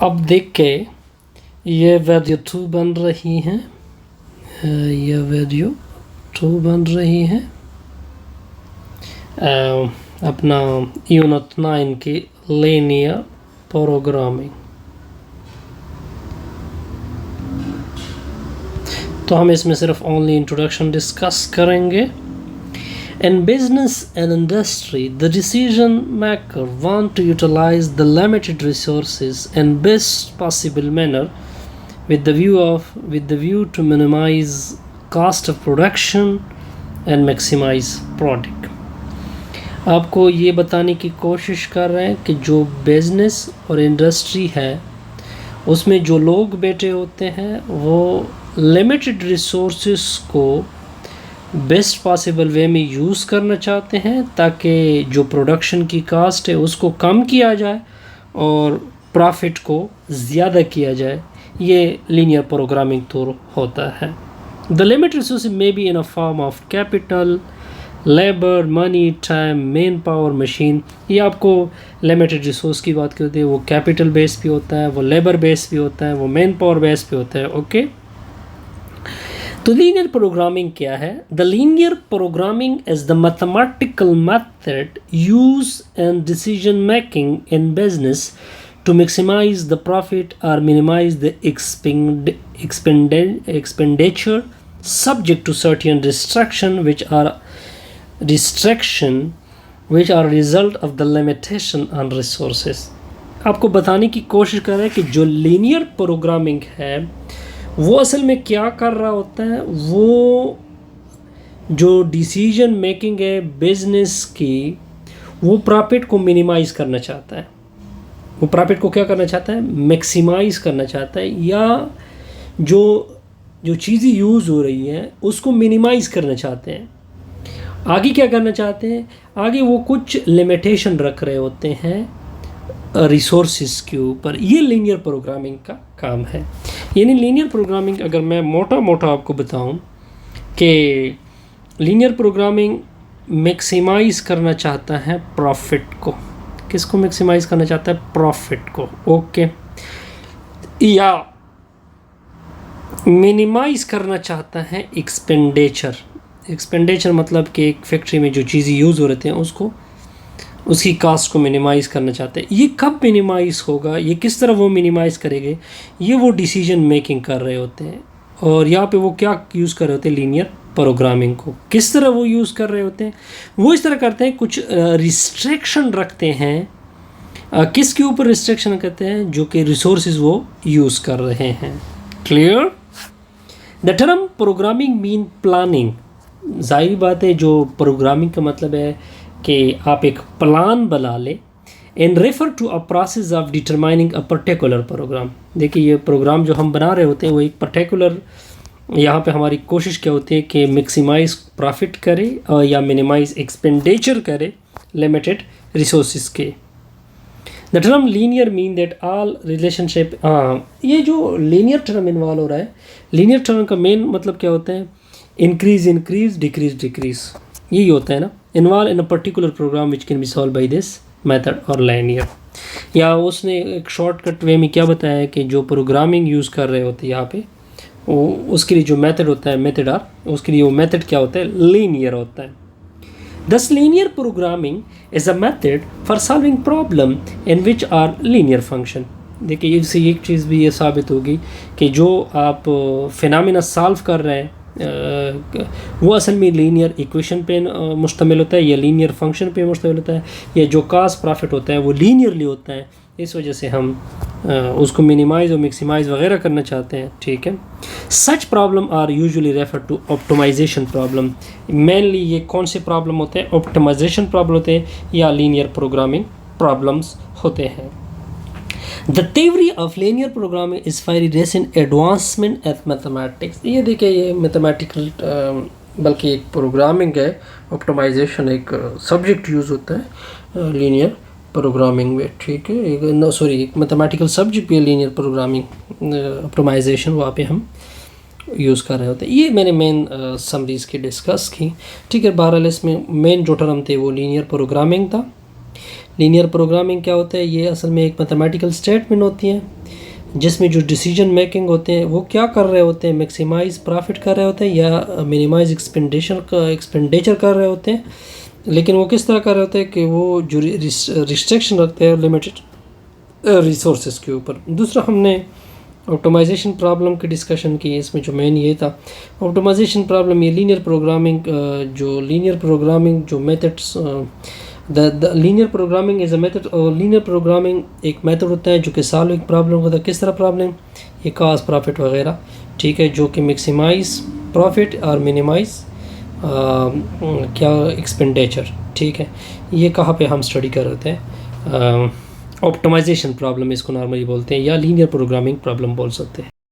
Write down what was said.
अब देख के ये वैल्यू 2 बन रही है, ये वैल्यू 2 बन रही है अपना यूनिट 9 की लीनियर प्रोग्रामिंग। तो हम इसमें सिर्फ ओनली इंट्रोडक्शन डिस्कस करेंगे। In business and industry, the decision maker want to utilize the limited resources in best possible manner with the view to minimize cost of production and maximize product। आपको ये बताने की कोशिश कर रहे हैं कि जो बिजनेस और इंडस्ट्री है उसमें जो लोग बैठे होते हैं वो लिमिटेड रिसोर्सेस को बेस्ट पॉसिबल वे में यूज़ करना चाहते हैं ताकि जो प्रोडक्शन की कास्ट है उसको कम किया जाए और प्रॉफिट को ज़्यादा किया जाए। ये लीनियर प्रोग्रामिंग तो होता है। The limited resources may be in a form of capital, labour, money, time, man power, machine. ये आपको लिमिटेड रिसोर्स की बात करते हैं, वो कैपिटल बेस भी होता है, वो लेबर बेस भी होता है, वो मैन पावर बेस भी होता है। ओके तो लीनियर प्रोग्रामिंग क्या है? The linear programming is the mathematical method used in decision making in business to maximize the profit or minimize the expenditure subject to certain restrictions which are a result of the limitation on resources। आपको बताने की कोशिश कर रहे हैं कि जो linear programming है वो असल में क्या कर रहा होता है। वो जो डिसीजन मेकिंग है बिजनेस की वो प्रॉफिट को मिनिमाइज करना चाहता है। वो प्रॉफिट को क्या करना चाहता है? मैक्सिमाइज करना चाहता है, या जो चीज़ें यूज़ हो रही हैं उसको मिनिमाइज करना चाहते हैं। आगे क्या करना चाहते हैं? आगे वो कुछ लिमिटेशन रख रहे होते हैं रिसोर्सेज के ऊपर। ये लीनियर प्रोग्रामिंग का काम है। यानी लीनियर प्रोग्रामिंग अगर मैं मोटा मोटा आपको बताऊं कि लीनियर प्रोग्रामिंग मैक्सिमाइज करना चाहता है प्रॉफिट को। किसको मैक्सिमाइज करना चाहता है? प्रॉफिट को। ओके या मिनिमाइज करना चाहता है एक्सपेंडिचर। एक्सपेंडिचर मतलब कि एक फैक्ट्री में जो चीज़ें यूज़ हो रहे थे उसकी कास्ट को मिनिमाइज करना चाहते हैं। ये कब मिनिमाइज होगा, ये किस तरह वो मिनिमाइज करेंगे, ये वो डिसीजन मेकिंग कर रहे होते हैं। और यहाँ पे वो क्या यूज़ कर रहे होते हैं? लीनियर प्रोग्रामिंग को। किस तरह वो यूज़ कर रहे होते हैं? वो इस तरह करते हैं, कुछ रिस्ट्रिक्शन रखते हैं। किसके ऊपर रिस्ट्रिक्शन करते हैं? जो कि रिसोर्सेज वो यूज़ कर रहे हैं। Clear? The term programming mean planning. जाहिर बात है जो प्रोग्रामिंग का मतलब है कि आप एक प्लान बना लें। And refer to a process of determining a particular program. देखिए ये प्रोग्राम जो हम बना रहे होते हैं वो एक पर्टिकुलर, यहाँ पे हमारी कोशिश क्या होती है कि मैक्सिमाइज प्रॉफिट करे या मिनिमाइज एक्सपेंडिचर करे लिमिटेड रिसोर्सेज के। The term linear mean that all relationship. ये जो लीनियर टर्म इन्वॉल्व हो रहा है, लीनियर टर्म का मेन मतलब क्या होता है? इंक्रीज, डिक्रीज यही होता है ना। Involve in a particular program which can be solve by this method और लीनियर। या उसने एक शॉर्टकट वे में क्या बताया है कि जो प्रोग्रामिंग यूज़ कर रहे होते हैं यहाँ पे उसके लिए जो मेथड होता है उसके लिए वो मेथड क्या होता है? लीनियर होता है। Thus linear programming is a method for solving problem in which are linear function. देखिए इससे एक चीज़ भी ये साबित होगी कि जो आप फिनोमेना सॉल्व कर रहे हैं वो असल में लीनियर इक्वेशन पे मुश्तमिल होता है या लीनियर फंक्शन पे मुश्तमिल होता है, या जो कास्ट प्रॉफिट होता है वो लीनियरली होता है। इस वजह से हम उसको मिनिमाइज और मैक्सिमाइज वगैरह करना चाहते हैं। ठीक है। Such problem are usually refer to optimisation problem. Mainly ये कौन से प्रॉब्लम होते हैं? ऑप्टिमाइजेशन प्रॉब्लम होते हैं या लीनियर प्रोग्रामिंग प्रॉब्लम्स होते हैं। The theory of linear programming is very recent advancement at mathematics। ये देखिए ये मैथमेटिकल बल्कि एक प्रोग्रामिंग है। ऑप्टिमाइजेशन एक सब्जेक्ट यूज़ होता है लीनियर प्रोग्रामिंग में। ठीक है। एक मैथमेटिकल सब्जेक्ट भी है लीनियर प्रोग्रामिंग ऑप्टिमाइजेशन, वहाँ पे हम यूज़ कर रहे होते हैं। ये मैंने मेन समरीज की डिस्कस की। ठीक है। बहरहाल इसमें मेन जो टर्म थे वो लीनियर प्रोग्रामिंग था। लीनियर प्रोग्रामिंग क्या होता है, ये असल में एक मैथमेटिकल स्टेटमेंट होती है जिसमें जो डिसीजन मेकिंग होते हैं वो क्या कर रहे होते हैं, मैक्सिमाइज प्रॉफिट कर रहे होते हैं या मिनिमाइज एक्सपेंडिचर कर रहे होते हैं। लेकिन वो किस तरह कर रहे होते हैं कि वो जो रिस्ट्रिक्शन रखते हैं लिमिटेड रिसोर्सेज के ऊपर। दूसरा हमने ऑप्टिमाइजेशन प्रॉब्लम की डिस्कशन की, इसमें जो मेन ये था ऑप्टिमाइजेशन प्रॉब्लम, ये लीनियर प्रोग्रामिंग जो methods the linear programming is a method, और लीनियर प्रोग्रामिंग एक मेथड होता है जो कि सॉल्व एक प्रॉब्लम होता है। किस तरह प्रॉब्लम, ये कॉस्ट प्रॉफिट वगैरह, ठीक है, जो कि मैक्सिमाइज प्रॉफिट और मिनिमाइज क्या एक्सपेंडिचर, ठीक है। ये कहाँ पे हम स्टडी कर रहे थे, ऑप्टिमाइजेशन प्रॉब्लम इसको नॉर्मली बोलते हैं या लीनियर प्रोग्रामिंग प्रॉब्लम बोल सकते हैं।